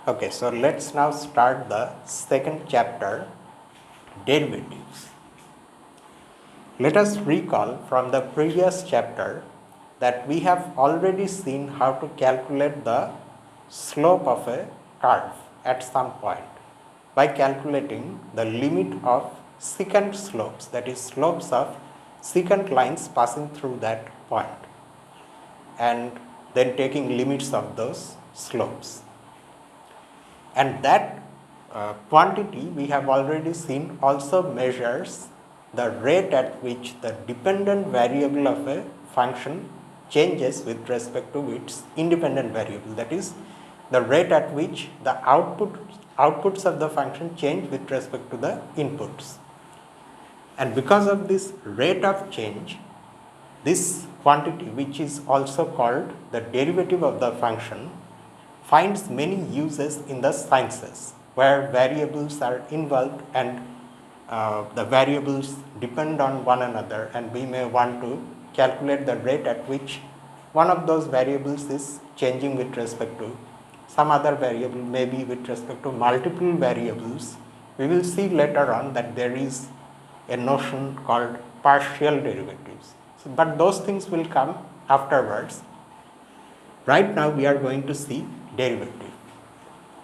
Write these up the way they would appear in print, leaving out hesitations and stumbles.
Okay, so let's now start the second chapter, derivatives. Let us recall from the previous chapter that we have already seen how to calculate the slope of a curve at some point by calculating the limit of secant slopes, that is, slopes of secant lines passing through that point, and then taking limits of those slopes. And that quantity we have already seen also measures the rate at which the dependent variable of a function changes with respect to its independent variable, that is, the rate at which the outputs of the function change with respect to the inputs. And because of this rate of change, this quantity, which is also called the derivative of the function, finds many uses in the sciences where variables are involved and the variables depend on one another, and we may want to calculate the rate at which one of those variables is changing with respect to some other variable, maybe with respect to multiple variables. We will see later on that there is a notion called partial derivatives. So, but those things will come afterwards. Right now we are going to see derivative,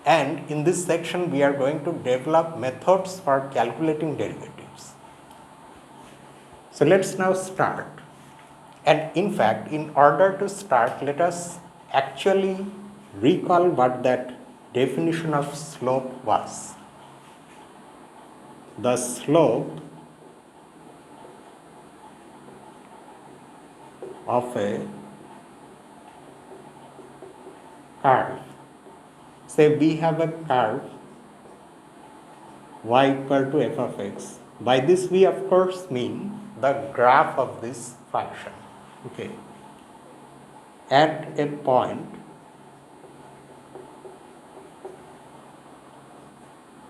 and in this section we are going to develop methods for calculating derivatives. So let's now start, and in fact, in order to start, let us actually recall what that definition of slope was. The slope of a curve. Say we have a curve y equal to f of x. By this we of course mean the graph of this function. Okay. At a point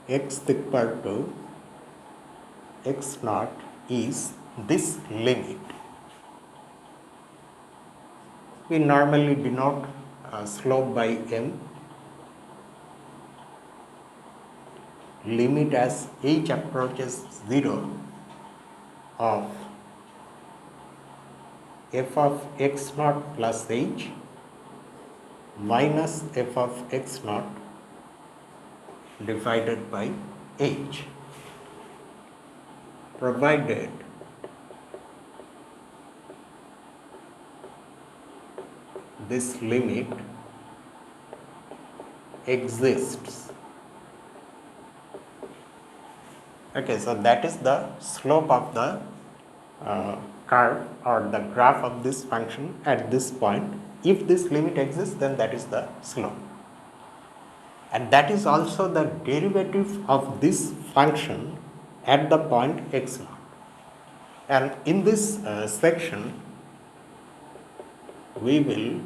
x equal to x naught is this limit. We normally denote slope by m, limit as h approaches 0 of f of x naught plus h minus f of x naught divided by h, provided this limit exists. Okay, so that is the slope of the curve or the graph of this function at this point. If this limit exists, then that is the slope. And that is also the derivative of this function at the point x naught. And in this section, we will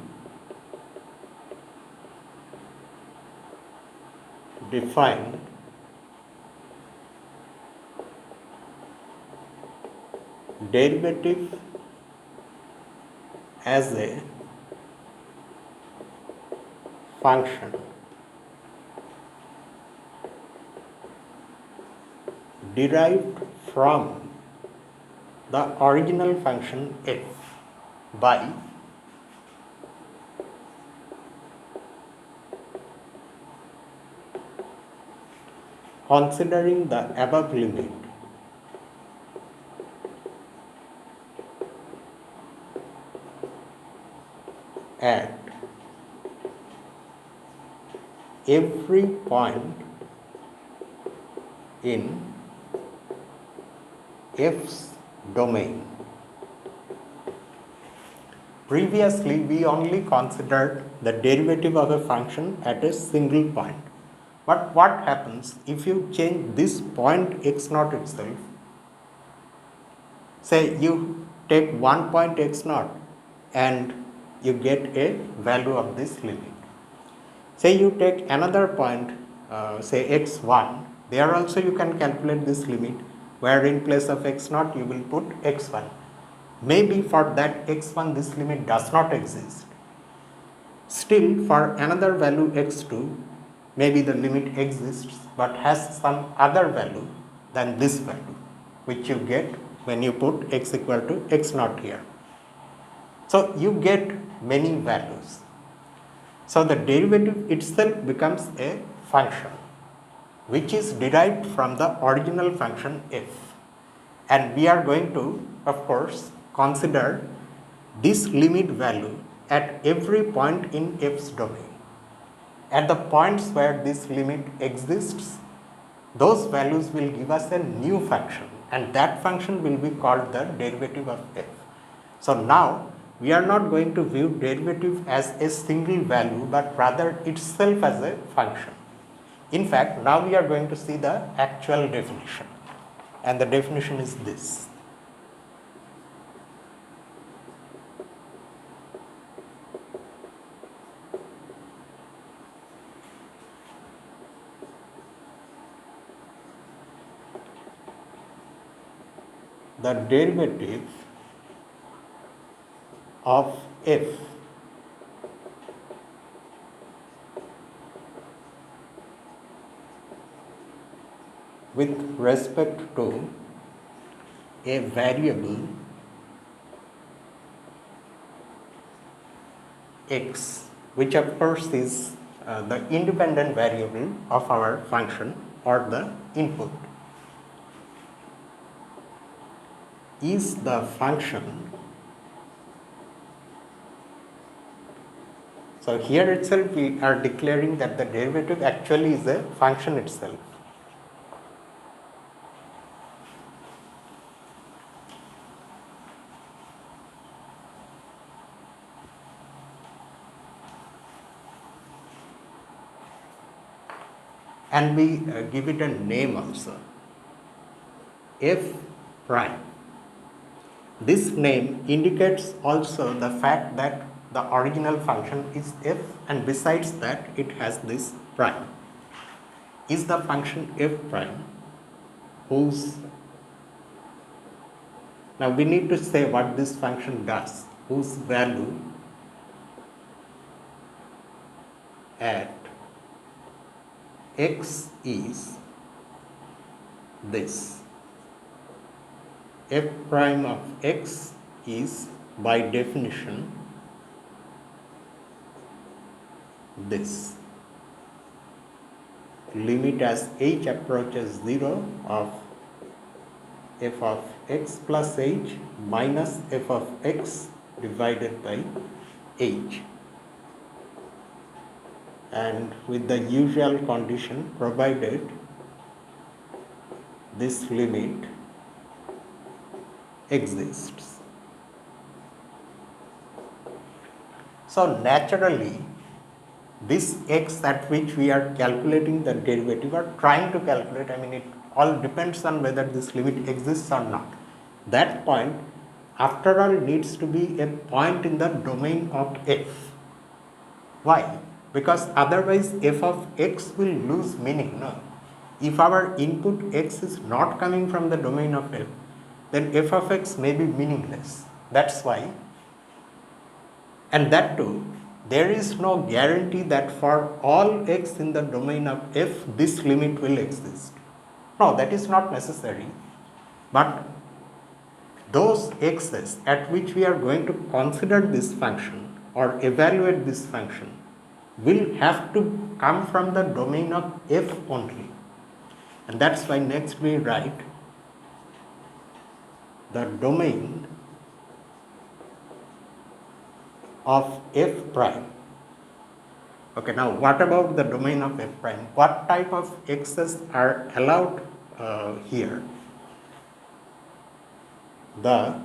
define derivative as a function derived from the original function f by considering the above limit at every point in f's domain. Previously, we only considered the derivative of a function at a single point. But what happens if you change this point x naught itself? Say you take one point x naught and you get a value of this limit. Say you take another point, say x1, there also you can calculate this limit, where in place of x naught you will put x1. Maybe for that x1 this limit does not exist. Still, for another value x2, maybe the limit exists but has some other value than this value, which you get when you put x equal to x naught here. So you get many values. So the derivative itself becomes a function which is derived from the original function f. And we are going to, of course, consider this limit value at every point in f's domain. At the points where this limit exists, those values will give us a new function, and that function will be called the derivative of f. So now we are not going to view derivative as a single value, but rather itself as a function. In fact, now we are going to see the actual definition, and the definition is this. The derivative of f with respect to a variable x, which of course is the independent variable of our function or the input, is the function. So here itself we are declaring that the derivative actually is a function itself. And we give it a name also, f prime. This name indicates also the fact that the original function is f, and besides that it has this prime. Is the function f prime whose, now we need to say what this function does, whose value at x is this. F prime of x is by definition this. Limit as h approaches 0 of f of x plus h minus f of x divided by h, and with the usual condition provided this limit exists. So naturally, this x at which we are calculating the derivative or trying to calculate, it all depends on whether this limit exists or not. That point, after all, needs to be a point in the domain of f. Why? Because otherwise f of x will lose meaning. No? If our input x is not coming from the domain of f, then f of x may be meaningless. That's why. And that too, there is no guarantee that for all x in the domain of f, this limit will exist. No, that is not necessary. But those x's at which we are going to consider this function or evaluate this function will have to come from the domain of f only. And that's why next we write the domain of f prime. Okay, now what about the domain of f prime? What type of x's are allowed here? The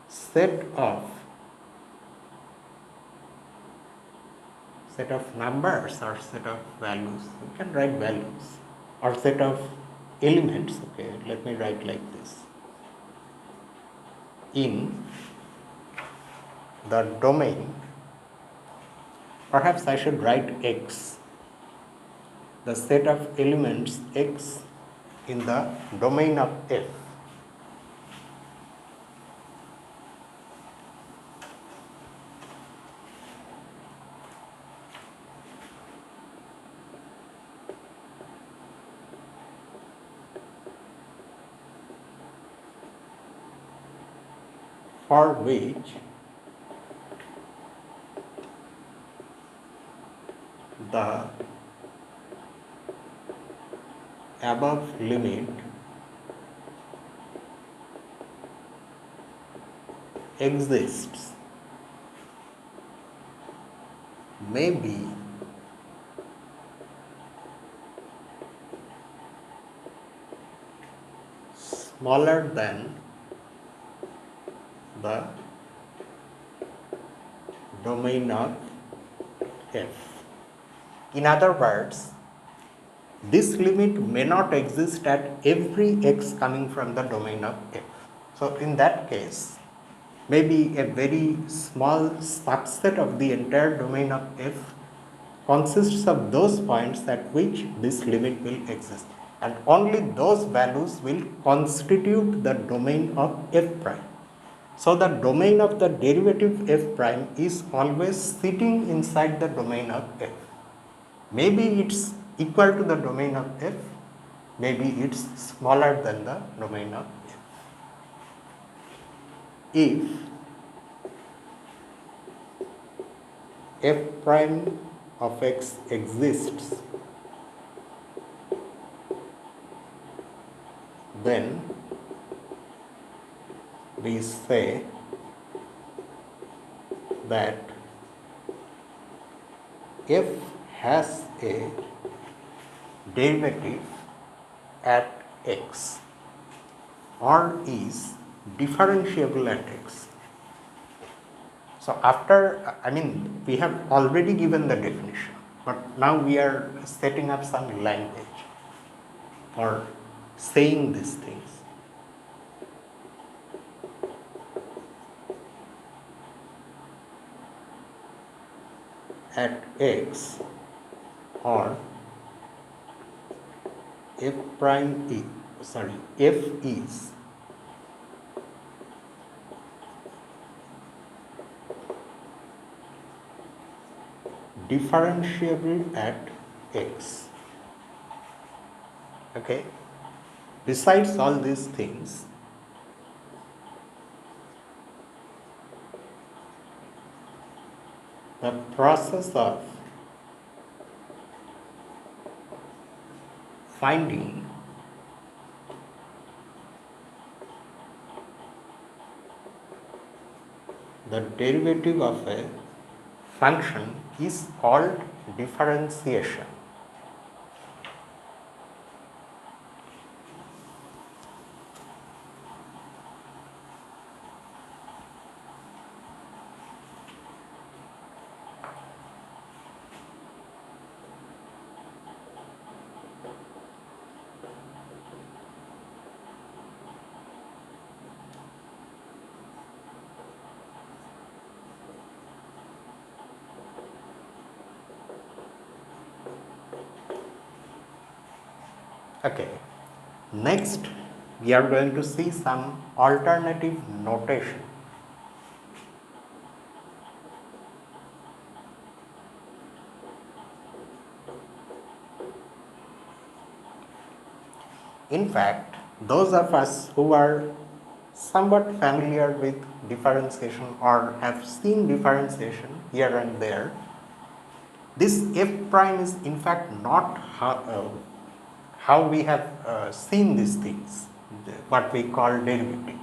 set of numbers or set of values, you can write values, or set of elements, okay, let me write like this, in the domain, perhaps I should write x, the set of elements x in the domain of f. for which the above limit exists may be smaller than the domain of f. In other words, this limit may not exist at every x coming from the domain of f. So in that case, maybe a very small subset of the entire domain of f consists of those points at which this limit will exist, and only those values will constitute the domain of f prime. So the domain of the derivative f prime is always sitting inside the domain of f. Maybe it's equal to the domain of f, maybe it's smaller than the domain of f. If f prime of x exists, then we say that f has a derivative at x or is differentiable at x. So after, we have already given the definition, but now we are setting up some language for saying these things. At x or f is differentiable at x. Okay. Besides all these things, the process of finding the derivative of a function is called differentiation. Okay. Next, we are going to see some alternative notation. In fact, those of us who are somewhat familiar with differentiation or have seen differentiation here and there, this f prime is in fact not how we have seen these things, what we call derivative,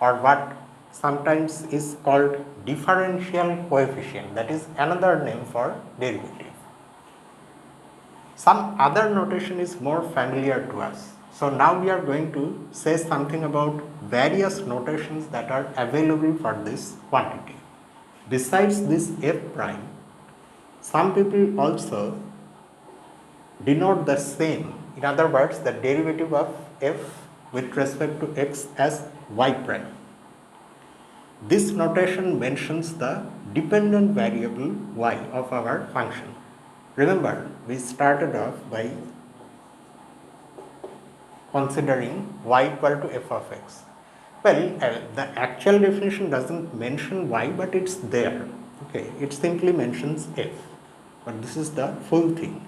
or what sometimes is called differential coefficient, that is another name for derivative. Some other notation is more familiar to us. So now we are going to say something about various notations that are available for this quantity. Besides this f prime, some people also denote the same. In other words, the derivative of f with respect to x as y prime. This notation mentions the dependent variable y of our function. Remember, we started off by considering y equal to f of x. Well, the actual definition doesn't mention y, but it's there. Okay, it simply mentions f. But this is the full thing.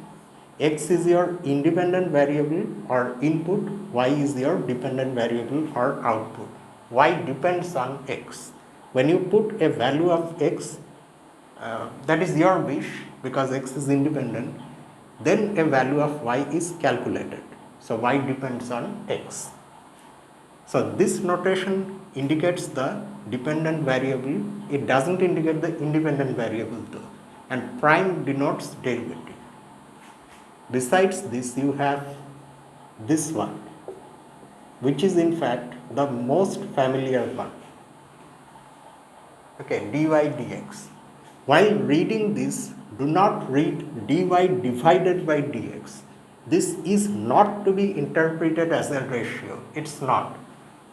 X is your independent variable or input, y is your dependent variable or output. Y depends on x. when you put a value of x, that is your wish because x is independent, then a value of y is calculated. So y depends on x. So this notation indicates the dependent variable, it doesn't indicate the independent variable though, and prime denotes derivative. Besides this, you have this one, which is in fact the most familiar one. Okay, dy dx. While reading this, do not read dy divided by dx. This is not to be interpreted as a ratio. It's not.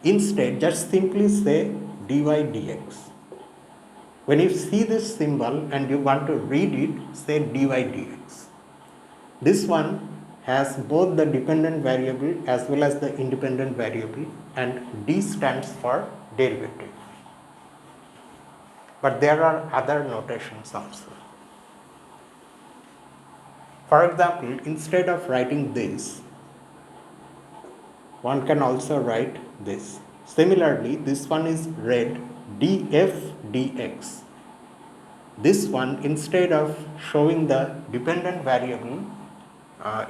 Instead, just simply say dy dx. When you see this symbol and you want to read it, say dy dx. This one has both the dependent variable as well as the independent variable, and d stands for derivative. But there are other notations also. For example, instead of writing this, one can also write this. Similarly, this one is read df dx. This one, instead of showing the dependent variable,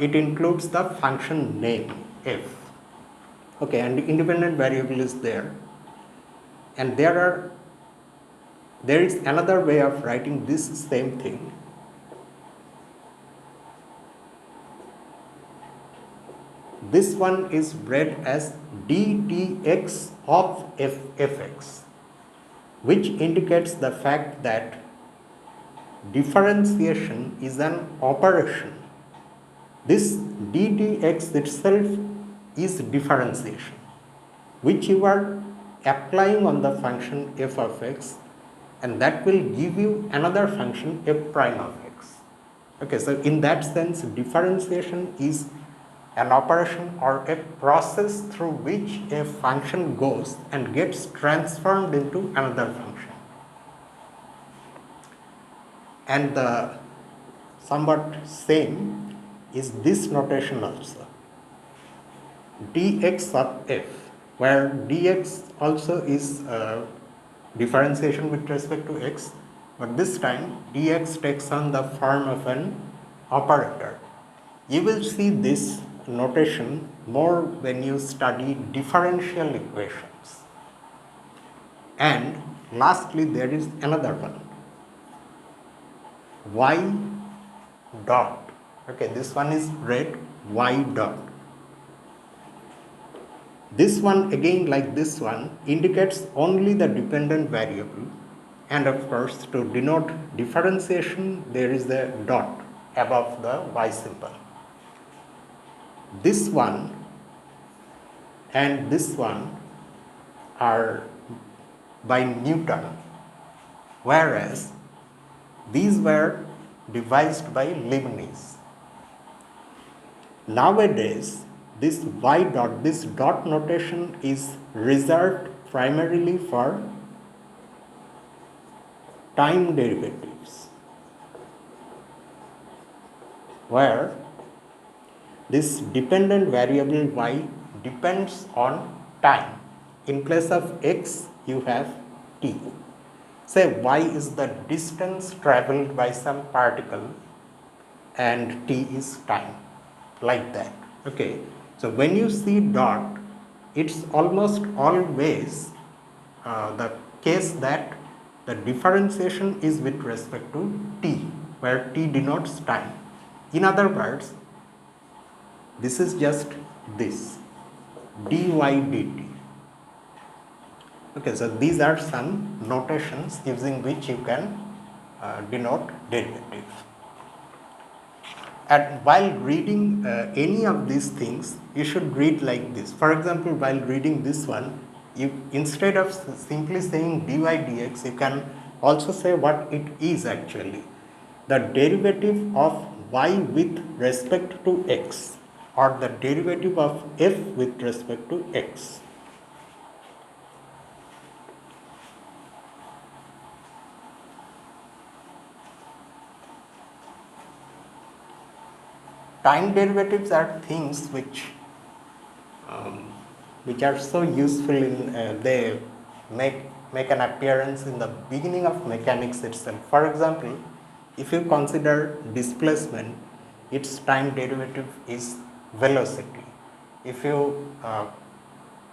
it includes the function name f. Okay, and the independent variable is there. And there is another way of writing this same thing. This one is read as d dx of fx, which indicates the fact that differentiation is an operation. This d dx itself is differentiation, which you are applying on the function f of x, and that will give you another function f prime of x. Okay, so in that sense, differentiation is an operation or a process through which a function goes and gets transformed into another function. And the somewhat same is this notation also, dx of f, where dx also is differentiation with respect to x, but this time dx takes on the form of an operator. You will see this notation more when you study differential equations. And lastly, there is another one, y dot. Okay, this one is read y dot. This one, again like this one, indicates only the dependent variable, and of course to denote differentiation there is the dot above the y symbol. This one and this one are by Newton, whereas these were devised by Leibniz. Nowadays, this y dot, this dot notation is reserved primarily for time derivatives, where this dependent variable y depends on time. In place of x, you have t. Say y is the distance traveled by some particle and t is time, like that. Okay, so when you see dot, it's almost always the case that the differentiation is with respect to t, where t denotes time. In other words, this is just this dy dt. Okay, so these are some notations using which you can denote derivative. And while reading any of these things, you should read like this. For example, while reading this one, you, instead of simply saying dy dx, you can also say what it is actually. The derivative of y with respect to x, or the derivative of f with respect to x. Time derivatives are things which are so useful in make an appearance in the beginning of mechanics itself. For example, if you consider displacement, its time derivative is velocity. If you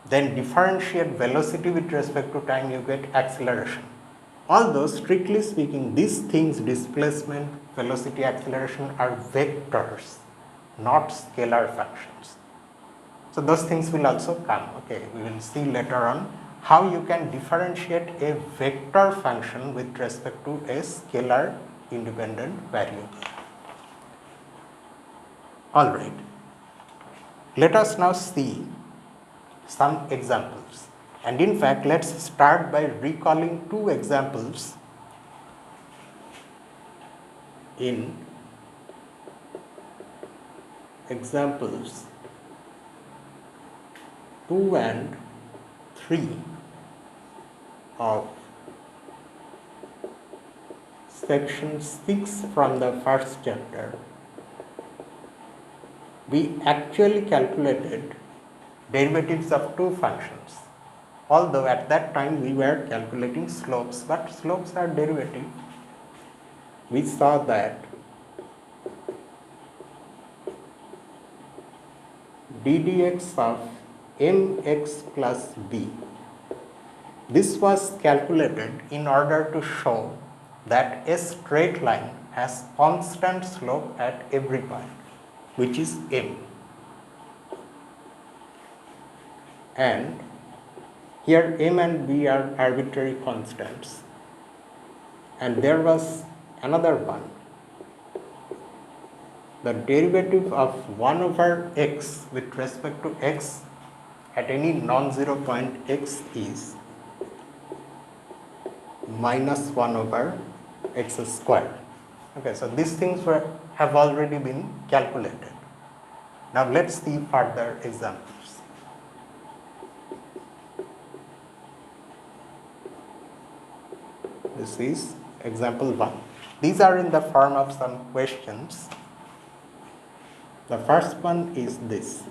then differentiate velocity with respect to time, you get acceleration. Although strictly speaking, these things, displacement, velocity, acceleration, are vectors, not scalar functions. So those things will also come. Okay, we will see later on how you can differentiate a vector function with respect to a scalar independent variable. All right. Let us now see some examples. And in fact, let's start by recalling two examples in examples 2 and 3 of section 6 from the first chapter. We actually calculated derivatives of two functions, although at that time we were calculating slopes, but slopes are derivative. We saw that d dx of mx plus b, this was calculated in order to show that a straight line has constant slope at every point, which is m. And here m and b are arbitrary constants, and there was another one. The derivative of 1 over x with respect to x at any non-zero point x is minus 1 over x square. Okay, so these things have already been calculated. Now let's see further examples. This is example 1. These are in the form of some questions. The first one is this.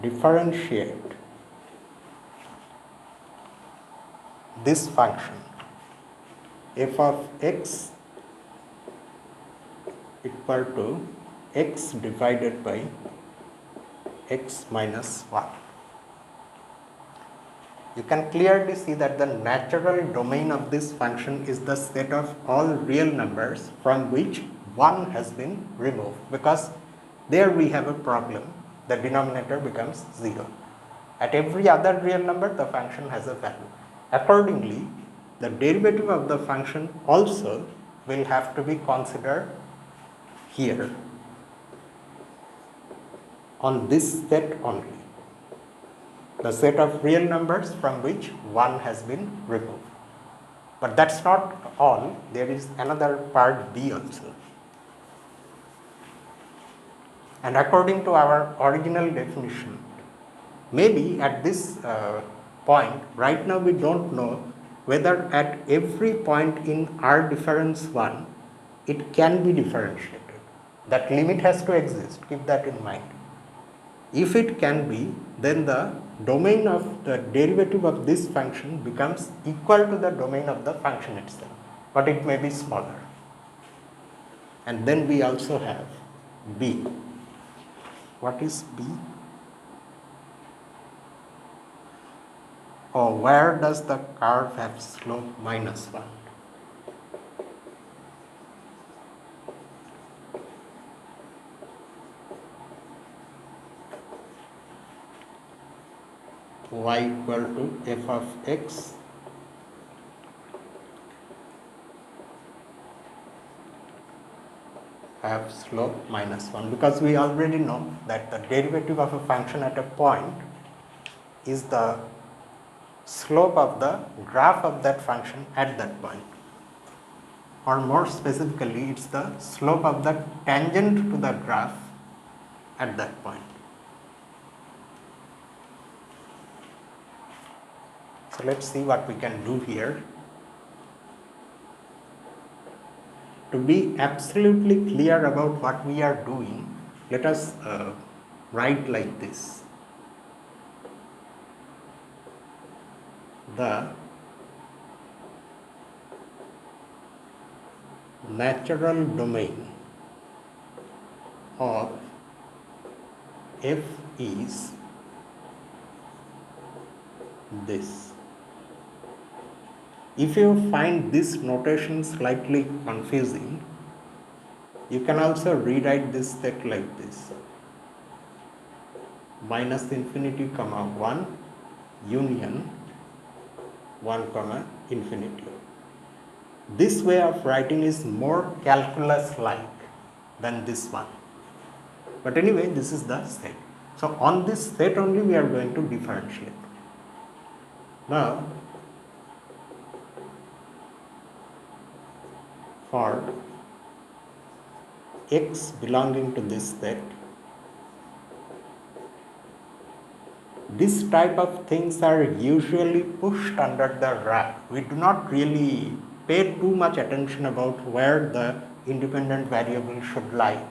Differentiate this function f of x equal to x divided by x minus 1. You can clearly see that the natural domain of this function is the set of all real numbers from which 1 has been removed, because there we have a problem. The denominator becomes 0. At every other real number, the function has a value. Accordingly, the derivative of the function also will have to be considered here on this set only, the set of real numbers from which 1 has been removed. But that's not all, there is another part B also. And according to our original definition, maybe at this point, right now we don't know whether at every point in R difference 1, it can be differentiated. That limit has to exist, keep that in mind. If it can be, then the domain of the derivative of this function becomes equal to the domain of the function itself, but it may be smaller. And then we also have B. What is B? Oh, where does the curve have slope minus 1? Y equal to f of x have slope minus 1, because we already know that the derivative of a function at a point is the slope of the graph of that function at that point, or more specifically, it's the slope of the tangent to the graph at that point. So let's see what we can do here. To be absolutely clear about what we are doing, let us write like this. The natural domain of f is this. If you find this notation slightly confusing, you can also rewrite this set like this: minus infinity comma 1 union 1 comma infinity. This way of writing is more calculus-like than this one. But anyway, this is the set. So on this set only we are going to differentiate. Now, for x belonging to this set, this type of things are usually pushed under the rug. We do not really pay too much attention about where the independent variable should lie.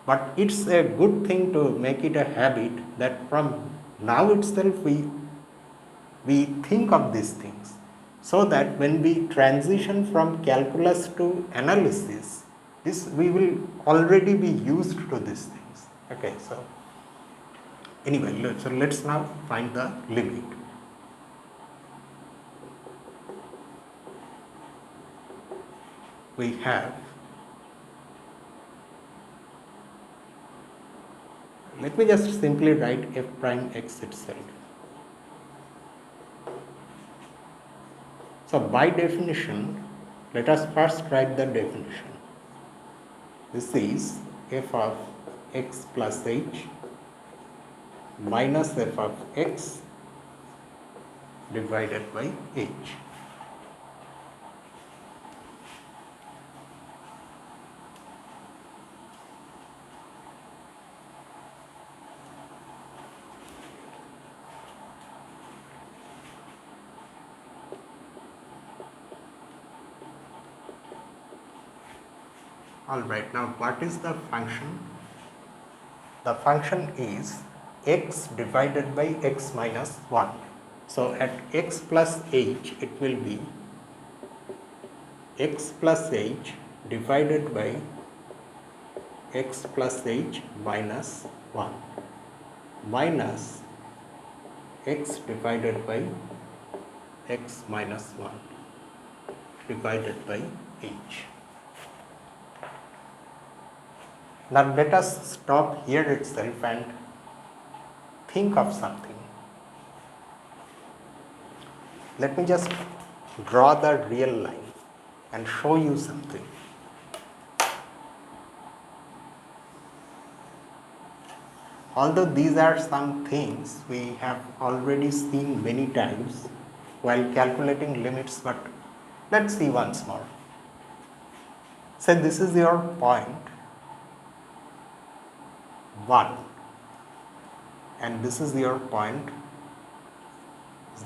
But it's a good thing to make it a habit that from now itself we think of these things, so that when we transition from calculus to analysis, we will already be used to these things. Okay, so anyway, let's now find the limit. We have, let me just simply write f prime x itself. So by definition, let us first write the definition. This is f of x plus h minus f of x divided by h. Alright, now what is the function? The function is x divided by x minus 1. So at x plus h, it will be x plus h divided by x plus h minus 1 minus x divided by x minus 1 divided by h. Now let us stop here itself and think of something. Let me just draw the real line and show you something. Although these are some things we have already seen many times while calculating limits, but let's see once more. Say this is your point 1 and this is your point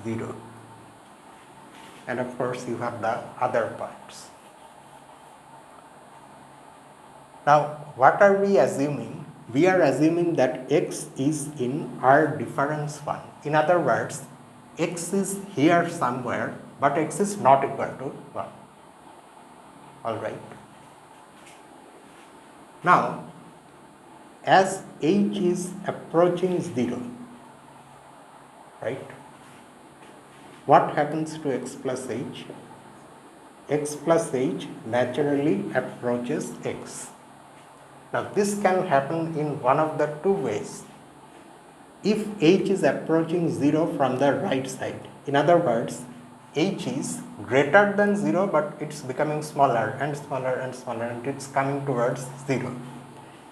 0, and of course you have the other points. Now what are we assuming? We are assuming that x is in R difference 1. In other words, x is here somewhere, but x is not equal to 1. Alright. Now as h is approaching 0, right? What happens to x plus h? X plus h naturally approaches x. Now this can happen in one of the two ways. If h is approaching 0 from the right side, in other words, h is greater than 0 but it's becoming smaller and smaller and smaller and it's coming towards 0.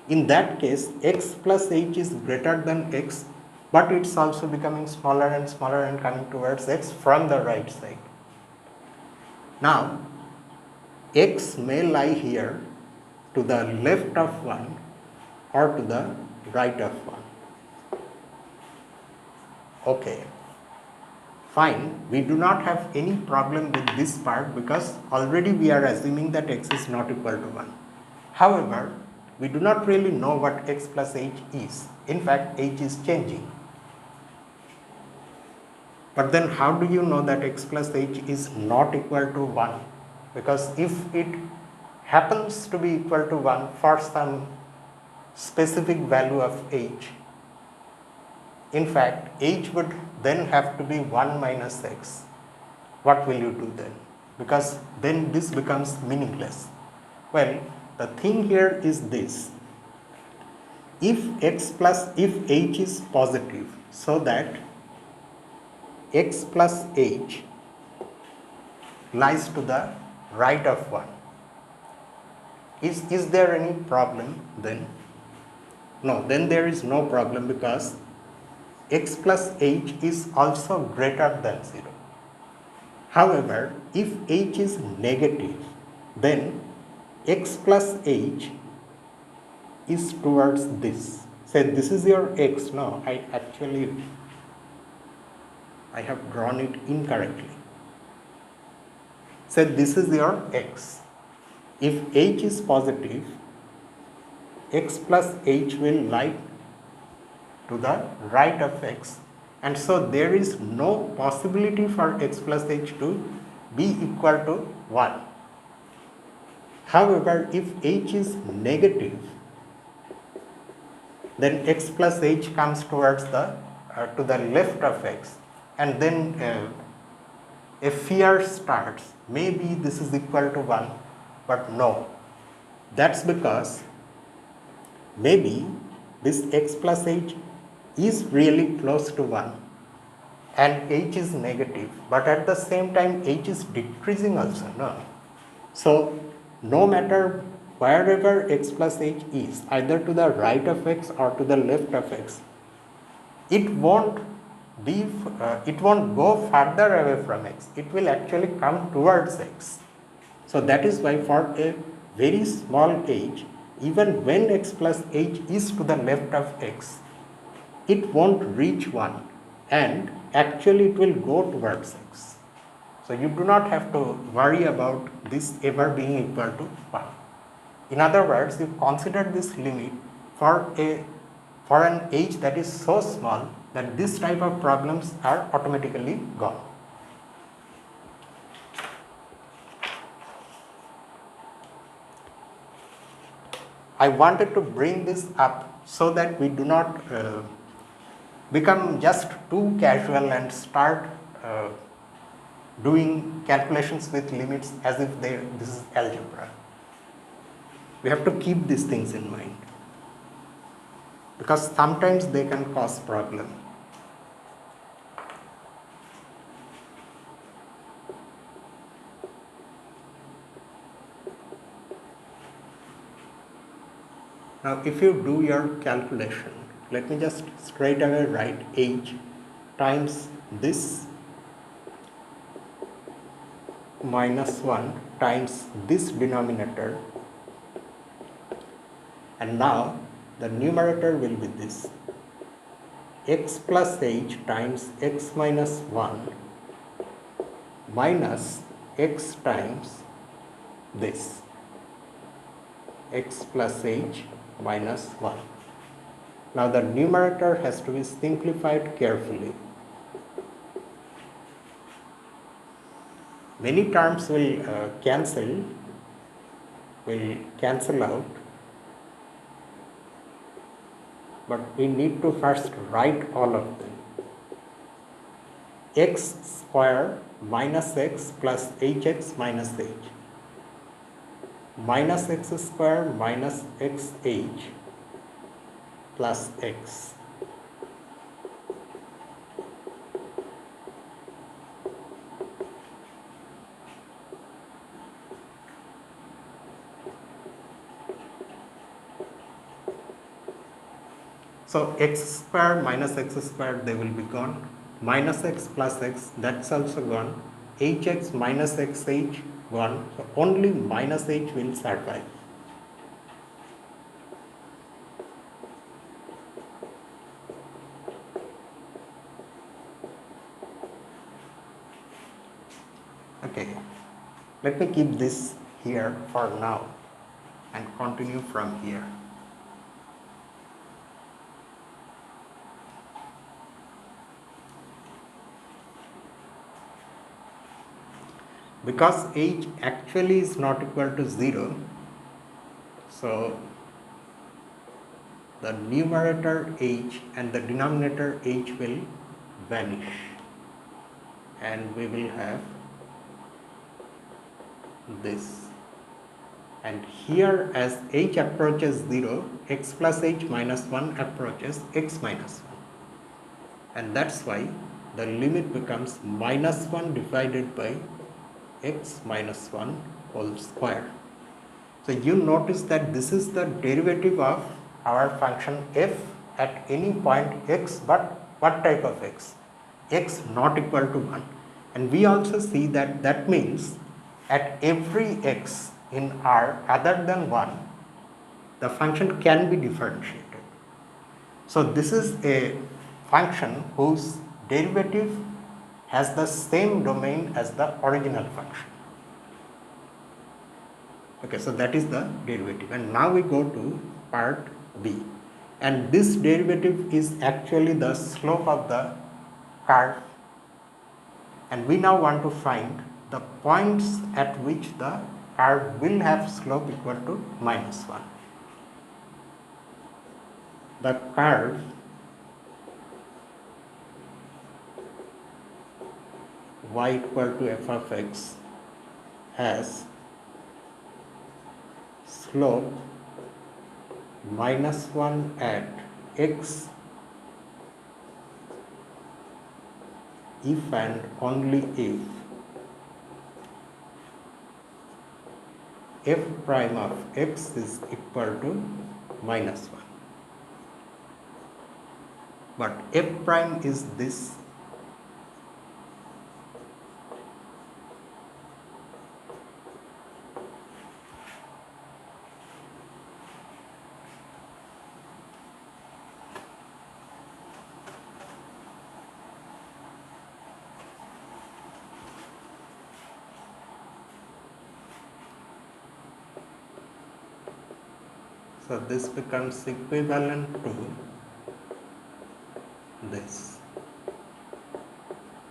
In that case, x plus h is greater than x, but it's also becoming smaller and smaller and coming towards x from the right side. Now, x may lie here to the left of 1 or to the right of 1. Okay, fine, we do not have any problem with this part because already we are assuming that x is not equal to 1. However, we do not really know what x plus h is. In fact, h is changing. But then how do you know that x plus h is not equal to 1? Because if it happens to be equal to 1 for some specific value of h, in fact, h would then have to be 1 minus x. What will you do then? Because then this becomes meaningless. Well, the thing here is this. If h is positive, so that x plus h lies to the right of 1. Is there any problem then? No, then there is no problem, because x plus h is also greater than 0. However, if h is negative, then x plus h is towards this. Say this is your x. No, I have drawn it incorrectly. Say this is your x. If h is positive, x plus h will lie to the right of x, and so there is no possibility for x plus h to be equal to 1. However, if h is negative, then x plus h comes towards the to the left of x, and then a fear starts. Maybe this is equal to 1, but no. That's because maybe this x plus h is really close to 1 and h is negative, but at the same time h is decreasing also. No. So no matter wherever x plus h is, either to the right of x or to the left of x, it won't go further away from x. It will actually come towards x. So that is why for a very small h, even when x plus h is to the left of x, it won't reach 1, and actually it will go towards x. So you do not have to worry about this ever being equal to 1. In other words, you consider this limit for an h that is so small that this type of problems are automatically gone. I wanted to bring this up so that we do not become just too casual and start doing calculations with limits as if this is algebra. We have to keep these things in mind, because sometimes they can cause problem. Now, if you do your calculation, let me just straight away write h times this minus 1 times this denominator, and now the numerator will be this x plus h times x minus 1 minus x times this x plus h minus 1. Now the numerator has to be simplified carefully. Many terms will cancel out, but we need to first write all of them. X square minus x plus hx minus h, minus x square minus xh plus x. So x square minus x square, they will be gone. Minus x plus x, that's also gone. Hx minus xh gone. So only minus h will survive. Okay, let me keep this here for now and continue from here. because h actually is not equal to 0, so the numerator h and the denominator h will vanish, and we will have this. And here, as h approaches 0, x plus h minus 1 approaches x minus 1, and that's why the limit becomes minus 1 divided by x minus 1 whole square. So you notice that this is the derivative of our function f at any point x, but what type of x? X not equal to 1. And we also see that that means at every x in R other than 1, the function can be differentiated. So this is a function whose derivative has the same domain as the original function. Okay, so that is the derivative. And now we go to part B. And this derivative is actually the slope of the curve. And we now want to find the points at which the curve will have slope equal to minus 1. The curve y equal to f of x has slope minus 1 at x if and only if f prime of x is equal to minus 1. But f prime is this. So this becomes equivalent to this,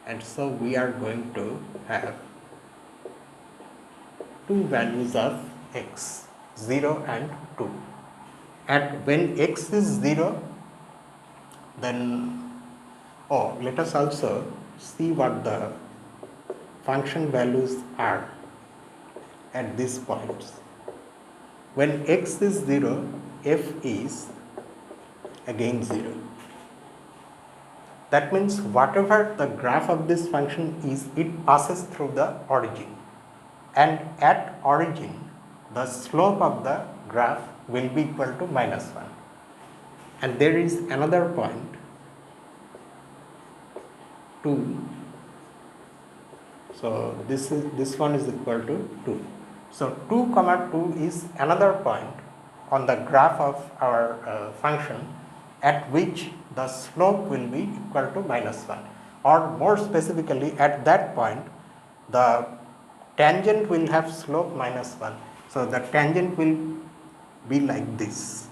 and so we are going to have two values of x, 0 and 2. At when x is 0, then let us also see what the function values are at these points. When x is 0, f is again 0. That means whatever the graph of this function is, it passes through the origin. And at origin, the slope of the graph will be equal to minus 1. And there is another point, 2. So this one is equal to 2. So 2 comma 2 is another point on the graph of our function at which the slope will be equal to minus 1, or more specifically at that point the tangent will have slope minus 1. So the tangent will be like this.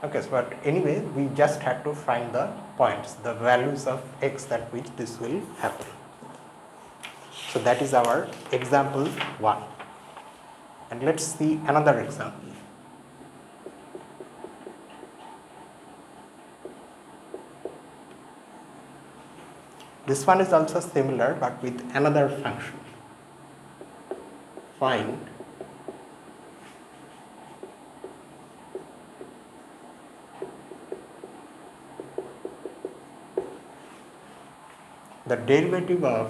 Okay, so but anyway, we just had to find the points, the values of x at which this will happen. So that is our example 1. And let's see another example. This one is also similar but with another function. Find the derivative of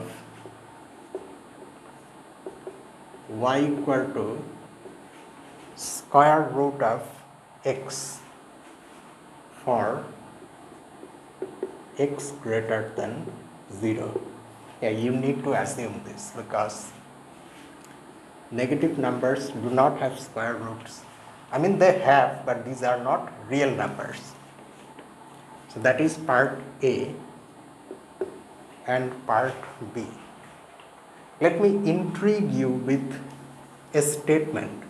y equal to square root of x for x greater than 0. Yeah, you need to assume this because negative numbers do not have square roots. I mean they have, but these are not real numbers. So that is part A and part B. Let me intrigue you with a statement.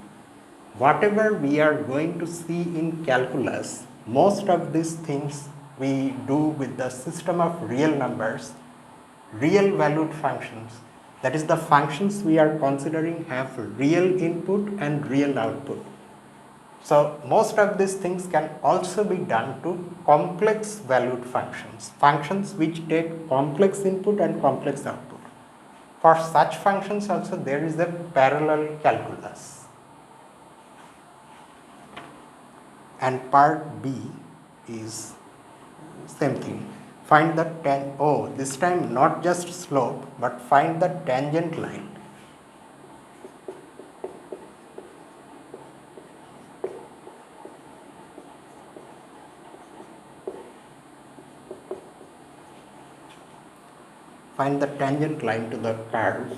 Whatever we are going to see in calculus, most of these things we do with the system of real numbers real valued functions, that is the functions we are considering have real input and real output. So most of these things can also be done to complex valued functions, functions which take complex input and complex output. For such functions also there is a parallel calculus. And part B is same thing. Find the this time not just slope but find the tangent line. Find the tangent line to the curve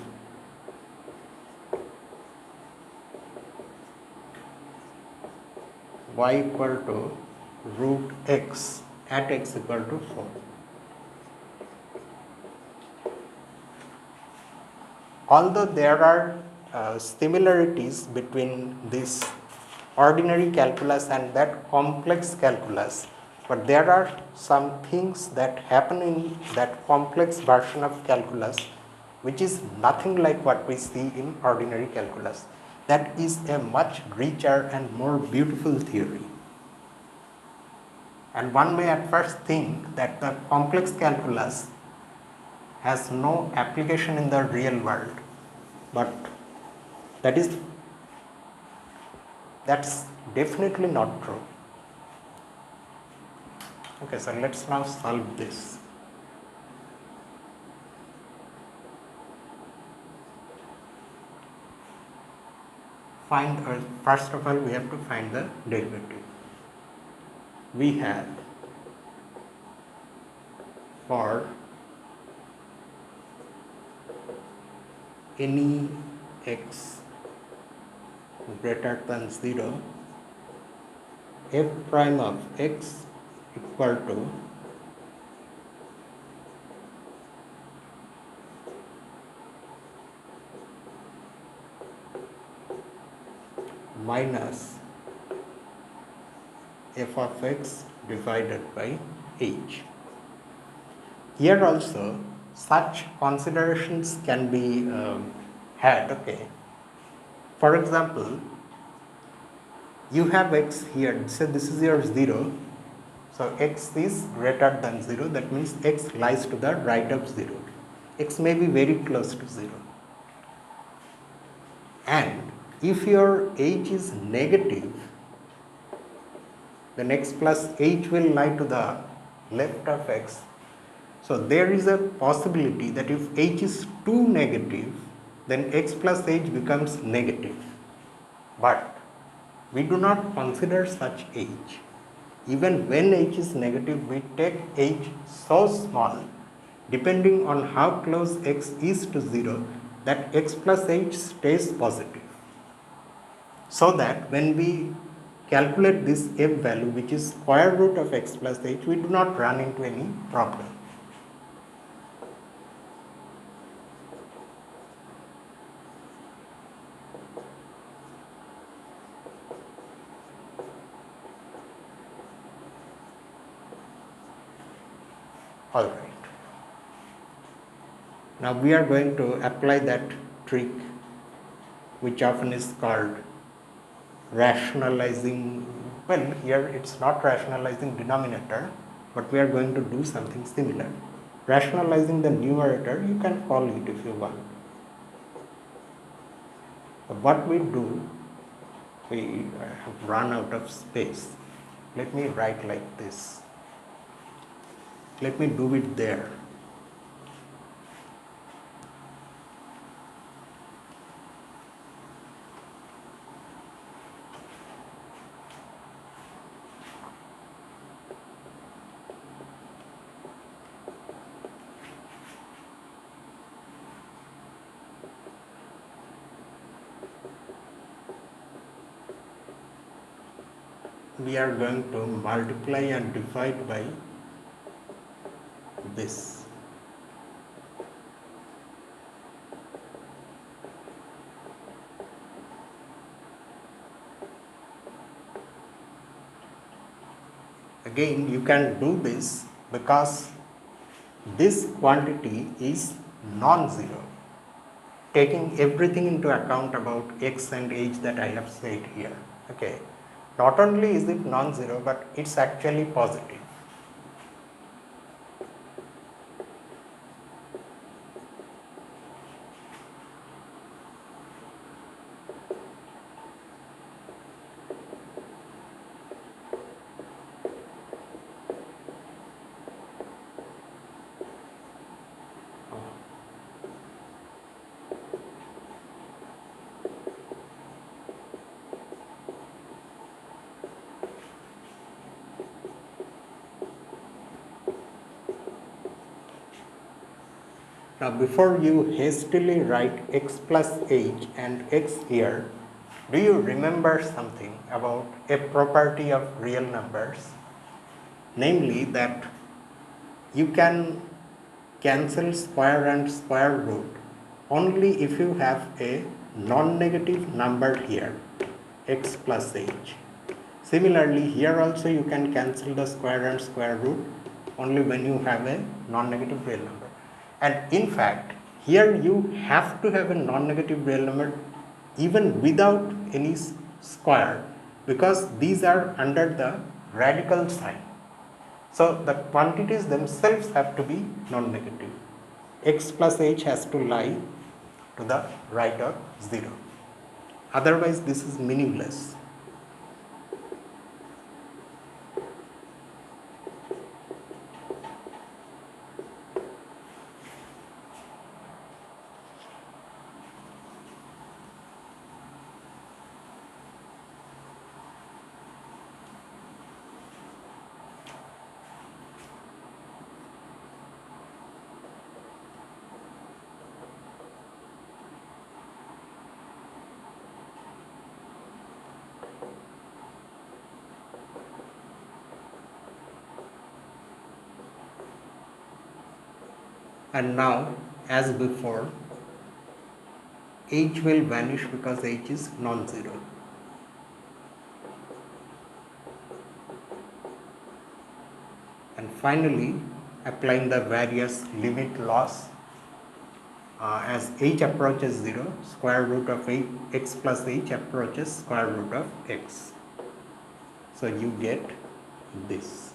y equal to root x at x equal to 4. Although there are similarities between this ordinary calculus and that complex calculus, but there are some things that happen in that complex version of calculus which is nothing like what we see in ordinary calculus. That is a much richer and more beautiful theory. And one may at first think that the complex calculus has no application in the real world, but that's definitely not true. Okay, so let's now solve this. First of all we have to find the derivative. We had for any x greater than 0, f prime of x equal to minus f of x divided by h. Here also such considerations can be had. Okay. For example, you have x here, say this is your 0, so x is greater than 0, that means x lies to the right of 0. X may be very close to 0. And if your h is negative, then x plus h will lie to the left of x. So there is a possibility that if h is too negative, then x plus h becomes negative. But we do not consider such h. Even when h is negative, we take h so small, depending on how close x is to 0, that x plus h stays positive. So that when we calculate this f value, which is square root of x plus h, we do not run into any problem. Alright. Now we are going to apply that trick which often is called rationalizing. Well, here it's not rationalizing denominator, but we are going to do something similar. Rationalizing the numerator, you can call it if you want. But what we do, we have run out of space. Let me write like this. Let me do it there. We are going to multiply and divide by this. Again, you can do this because this quantity is non-zero, taking everything into account about x and h that I have said here. Okay, not only is it non-zero, but it's actually positive. Now, before you hastily write x plus h and x here, do you remember something about a property of real numbers? Namely, that you can cancel square and square root only if you have a non-negative number here, x plus h. Similarly, here also you can cancel the square and square root only when you have a non-negative real number. And in fact, here you have to have a non-negative real number even without any square, because these are under the radical sign. So the quantities themselves have to be non-negative. X plus h has to lie to the right of 0. Otherwise, this is meaningless. And now, as before, h will vanish because h is non-zero. And finally, applying the various limit laws, as h approaches 0, square root of x plus h approaches square root of x. So you get this.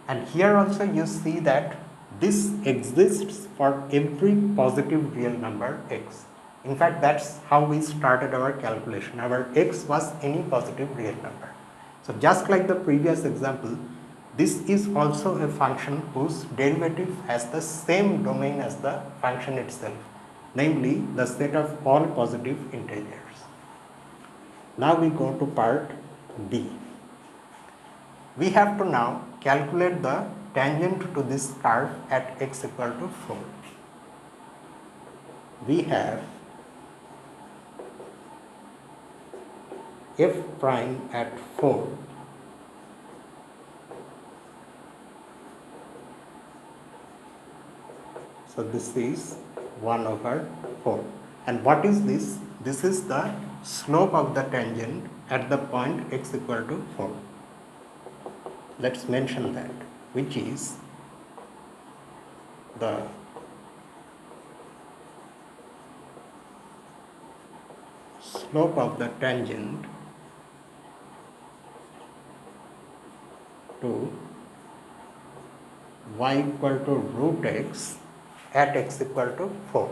And here also you see that this exists for every positive real number x. In fact, that's how we started our calculation. Our x was any positive real number. So just like the previous example, this is also a function whose derivative has the same domain as the function itself, namely the set of all positive integers. Now we go to part B. We have to now calculate the tangent to this curve at x equal to 4. We have f prime at 4 So this is 1 over 4. And what is this? This is the slope of the tangent at the point x equal to 4. Let's mention that, which is the slope of the tangent to y equal to root x at x equal to 4.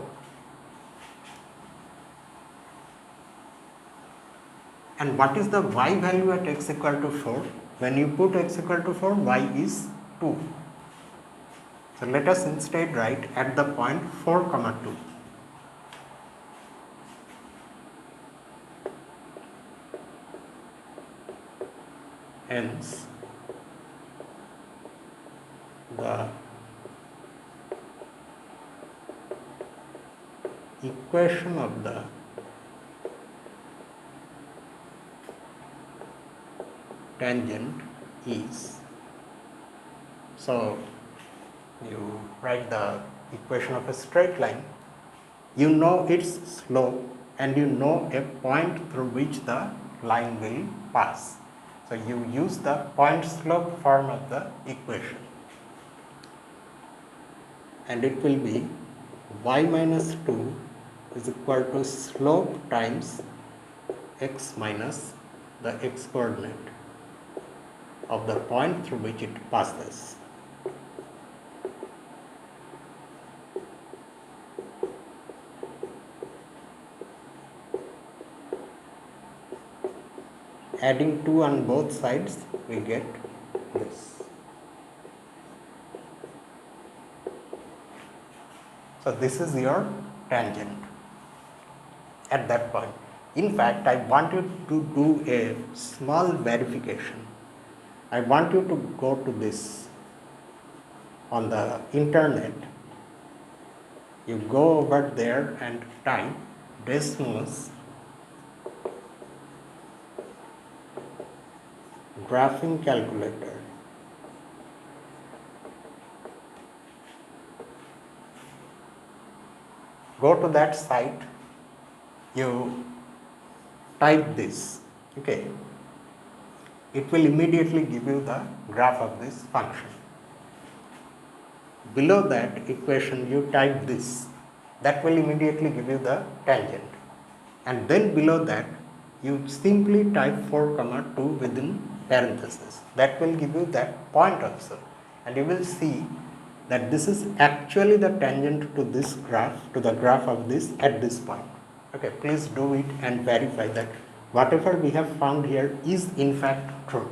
And what is the y value at x equal to 4? When you put x equal to 4, y is 2. So let us instead write at the point 4, 2. Hence, the equation of the tangent is, so you write the equation of a straight line, you know its slope and you know a point through which the line will pass. So you use the point slope form of the equation. and it will be y minus 2 is equal to slope times x minus the x coordinate of the point through which it passes. Adding 2 on both sides, we get this. So this is your tangent at that point. In fact, I want you to do a small verification. I want you to go to this on the internet. You go over there and type Desmos graphing calculator. Go to that site, you type this, okay. It will immediately give you the graph of this function. Below that equation you type this, that will immediately give you the tangent. And then below that you simply type 4 comma 2 within parentheses. That will give you that point also. And you will see that this is actually the tangent to this graph, to the graph of this at this point. Okay, please do it and verify that whatever we have found here is in fact true.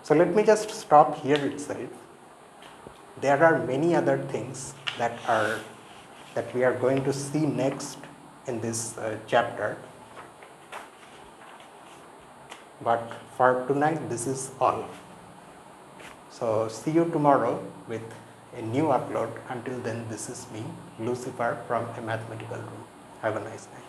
So let me just stop here itself. There are many other things that we are going to see next in this chapter. But for tonight, this is all. So see you tomorrow with a new upload. Until then, this is me, Lucifer from A Mathematical Room. Have a nice night.